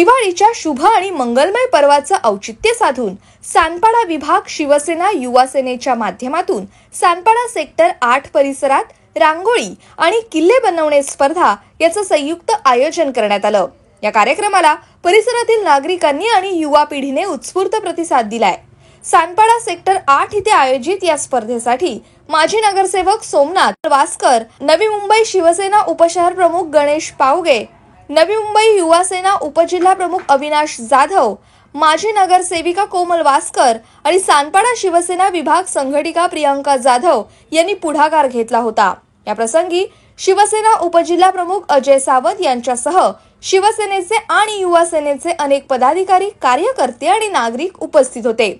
दिवाळीच्या शुभ आणि मंगलमय पर्वाचं औचित्य साधून सानपाडा विभाग शिवसेना युवा सेनेच्या माध्यमातून सानपाडा सेक्टर 8 परिसरात रांगोळी आणि किल्ले बनवणे स्पर्धा याचं संयुक्त आयोजन करण्यात आलं। या कार्यक्रमाला परिसरातील नागरिकांनी आणि युवा पिढीने उत्स्फूर्त प्रतिसाद दिलाय। सानपाडा सेक्टर 8 इथे आयोजित या स्पर्धेसाठी माजी नगरसेवक सोमनाथ वास्कर, नवी मुंबई शिवसेना उपशहर प्रमुख गणेश पावगे, नवी मुंबई युवा सेना उपजिल्हा प्रमुख अविनाश जाधव, माजी नगरसेविका कोमल वास्कर आणि सानपाडा शिवसेना विभाग संघटिका प्रियंका जाधव यांनी पुढाकार घेतला होता। या प्रसंगी शिवसेना उपजिल्हा प्रमुख अजय सावंत यांच्यासह शिवसेनेचे आणि युवा सेनेचे अनेक पदाधिकारी, कार्यकर्ते आणि नागरिक उपस्थित होते।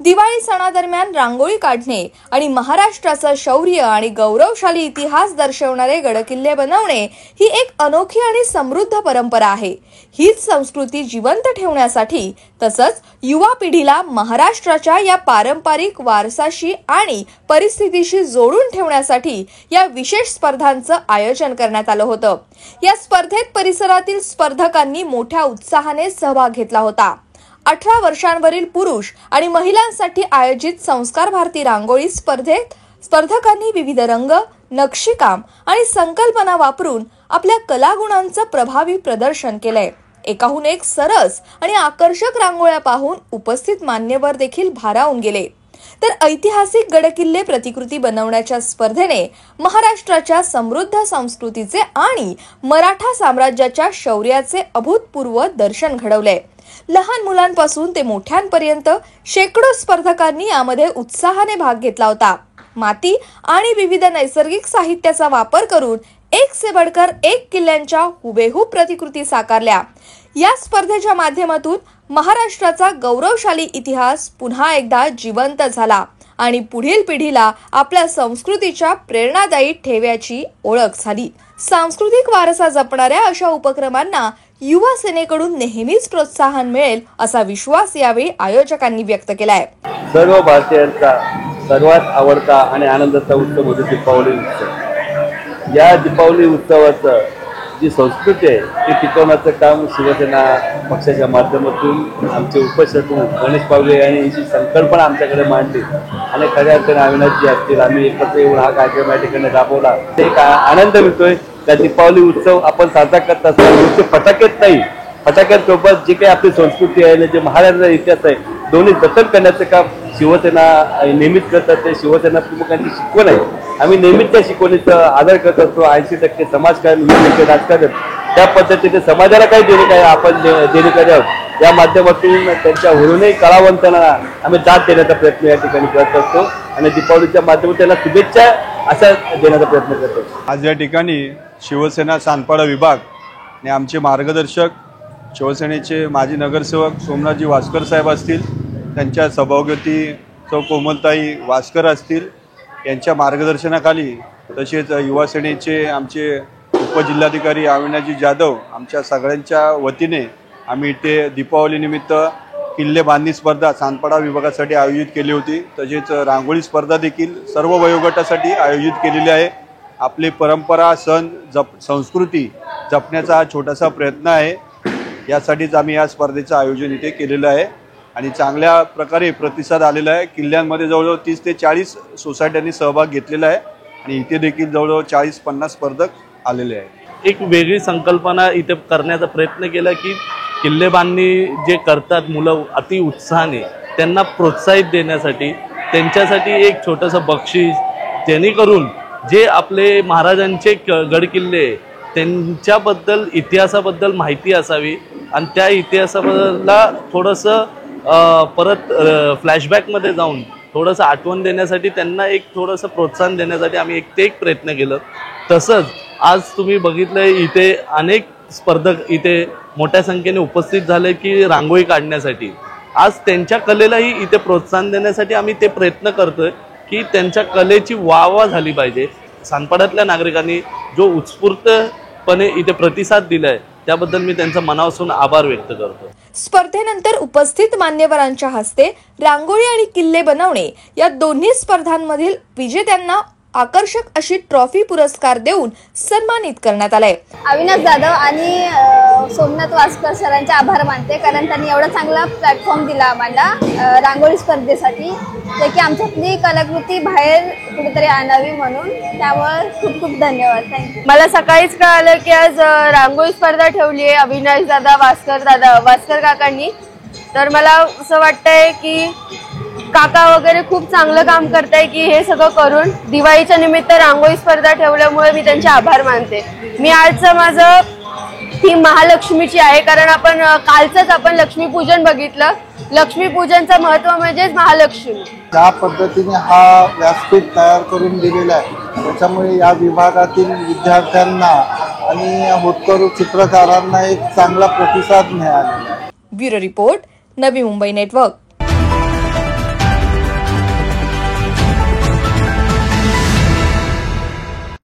दिवाळी सणादरम्यान रांगोळी काढणे आणि महाराष्ट्राचा शौर्य आणि गौरवशाली इतिहास दर्शवणारे गडकिल्ले बनवणे ही एक अनोखी आणि समृद्ध परंपरा आहे। हीच संस्कृती जिवंत ठेवण्यासाठी तसंच युवा पिढीला महाराष्ट्राच्या या पारंपरिक वारसाशी आणि परिस्थितीशी जोडून ठेवण्यासाठी या विशेष स्पर्धांचं आयोजन करण्यात आलं होतं। या स्पर्धेत परिसरातील स्पर्धकांनी मोठ्या उत्साहाने सहभाग घेतला होता। 18 वर्षांवरील पुरुष आणि महिलांसाठी आयोजित संस्कार भारती रांगोळी स्पर्धेत स्पर्धकांनी विविध रंग, नक्षीकाम आणि संकल्पना वापरून आपल्या कलागुणांचं प्रभावी प्रदर्शन केलंय। एकाहून एक सरस आणि आकर्षक रांगोळ्या पाहून उपस्थित मान्यवर देखील भारावून गेले। तर ऐतिहासिक गडकिल्ले प्रतिकृती बनवण्याच्या स्पर्धेने महाराष्ट्राच्या समृद्ध संस्कृतीचे आणि मराठा साम्राज्याच्या शौर्याचे अभूतपूर्व दर्शन घडवले। लहान मुलांपासून ते मोठ्यांपर्यंत शेकडो स्पर्धकांनी यामध्ये उत्साहाने भाग घेतला होता। माती आणि विविध नैसर्गिक साहित्याचा वापर करून एक से बढ़कर एक किल्ल्यांच्या हुबेहूब प्रतिकृती साकारल्या। या स्पर्धेच्या माध्यमातून महाराष्ट्राचा गौरवशाली इतिहास पुन्हा एकदा जिवंत झाला आणि पुढील पिढीला आपल्या संस्कृतीच्या प्रेरणादायी ठेव्याची ओळख झाली। सांस्कृतिक वारसा जपणाऱ्या अशा उपक्रमांना युवा सेनेकडून नेहमीच प्रोत्साहन मिळेल असा विश्वास यावेळी आयोजकांनी व्यक्त केलाय। सर्व भारतीयांचा सर्वात आवडता आणि आनंदाचा उत्सव म्हणजे दीपावली उत्सव। या दीपावली उत्सवाचं जी संस्कृती आहे ती टिकवण्याचं काम शिवसेना पक्षाच्या माध्यमातून आमचे उपसचिव गणेश पावगे यांनी ही संकल्पना आमच्याकडे मांडली आणि खऱ्या अर्थाने अविनाशजी असतील आम्ही एकत्र येऊन हा कार्यक्रम या ठिकाणी राबवला। ते एक आनंद मिळतोय। त्या दीपावली उत्सव आपण साजरा करत असताना नुसते फटाकेच नाही, फटाक्यांसोबत जी काही आपली संस्कृती आहे, जे महाराष्ट्राचा इतिहास आहे, दोन्ही जतन करण्याचं काम शिवसेना नेहमीच करत असते। शिवसेना प्रमुखांची शिकवण आहे, आम्ही नेहमीच त्या शिकवणीचा आदर करत असतो। 80% समाजकारण, 20% राजकारण, त्या पद्धतीने समाजाला काही देणे आपण देणेकरी आहोत। या माध्यमातून त्यांच्या हुरूनही कलावंतांना आम्ही दाद देण्याचा प्रयत्न या ठिकाणी करत असतो आणि दीपावलीच्या माध्यमातून त्यांना शुभेच्छा असा देण्याचा प्रयत्न करतो। आज या ठिकाणी शिवसेना सानपाडा विभाग आणि आमचे मार्गदर्शक शिवसेनेचे माजी नगरसेवक सोमनाथजी वास्कर साहेब असतील, त्यांच्या सभापती सौ कोमलताई वास्कर असतील यांच्या मार्गदर्शनाखाली, तसेच युवा सेनेचे आमचे उपजिल्हाधिकारी अविनाशजी जाधव आमच्या सगळ्यांच्या वतीने आम्ही इथे दीपावलीनिमित्त किल्ले बांधणी स्पर्धा सानपाडा विभागासाठी आयोजित केली होती। तसेच रांगोळी स्पर्धा देखील सर्व वयोगटासाठी आयोजित केलेली आहे। आपली परंपरा, सण, संस्कृती जपण्याचा हा छोटासा प्रयत्न आहे। यासाठीच आम्ही या स्पर्धेचं आयोजन इथे केलेलं आहे आणि चांगल्या प्रकारे प्रतिसाद आलेला आहे। किल्ल्यांमध्ये जवळजवळ 30 ते 40 सोसायट्यांनी सहभाग घेतलेला आहे आणि इथे देखील जवळजवळ 40-50 स्पर्धक आलेले आहेत। एक वेगळी संकल्पना इथे करण्याचा प्रयत्न केला की किल्ले बांधणी जे करतात मुलं अति उत्साहाने, त्यांना प्रोत्साहित देण्यासाठी त्यांच्यासाठी एक छोटंसं बक्षीस, जेणेकरून जे आपले महाराजांचे गडकिल्ले त्यांच्याबद्दल इतिहासाबद्दल माहिती असावी आणि त्या इतिहासाबद्दलला थोडंसं परत फ्लॅशबॅकमध्ये जाऊन थोडंसं आठवण देण्यासाठी त्यांना एक थोडंसं प्रोत्साहन देण्यासाठी आम्ही एक प्रयत्न केलं। तसंच आज तुम्ही बघितलं इथे अनेक स्पर्धक इथे मोठ्या संख्येने उपस्थित झाले की रांगोळी काढण्यासाठी। आज त्यांच्या कलेलाही इथे प्रोत्साहन देण्यासाठी आम्ही ते प्रयत्न करतोय की त्यांच्या कलेची वाह झाली पाहिजे। सानपाड्यातल्या नागरिकांनी जो उत्स्फूर्तपणे इथे प्रतिसाद दिलाय त्याबद्दल मी त्यांचा मनापासून आभार व्यक्त करतो। स्पर्धेनंतर उपस्थित मान्यवरांच्या हस्ते रांगोळी आणि किल्ले बनवणे या दोन्ही स्पर्धांमधील विजेत्यांना आकर्षक अशी ट्रॉफी पुरस्कार देऊन सन्मानित करण्यात आलाय। अविनाश जाधव आणि सोमनाथ वास्कर सरांचे आभार मानते, कारण त्यांनी एवढा चांगला प्लॅटफॉर्म दिला आम्हाला रांगोळी स्पर्धेसाठी, जे की आमच्यातली कलाकृती बाहेर कुठेतरी आणावी म्हणून। त्यामुळे खूप खूप धन्यवाद, थँक्यू। मला सकाळीच कळालं की आज रांगोळी स्पर्धा ठेवली आहे अविनाश दादा वास्कर काकांनी। तर मला असं वाटतंय की काका वगैरे खूप चांगलं काम करताय की हे सगळं करून दिवाळीच्या निमित्त रांगोळी स्पर्धा ठेवल्यामुळे मी त्यांचे आभार मानते। मी आजचं माझं थीम महालक्ष्मीची आहे, कारण आपण कालचंच आपण लक्ष्मीपूजन बघितलं। लक्ष्मीपूजनचं महत्त्व म्हणजेच महालक्ष्मी। ज्या पद्धतीने हा व्यासपीठ तयार करून दिलेला आहे, त्याच्यामुळे या विभागातील विद्यार्थ्यांना आणि होतकरू चित्रकारांना एक चांगला प्रतिसाद मिळाला। Bureau report, Navi Mumbai network.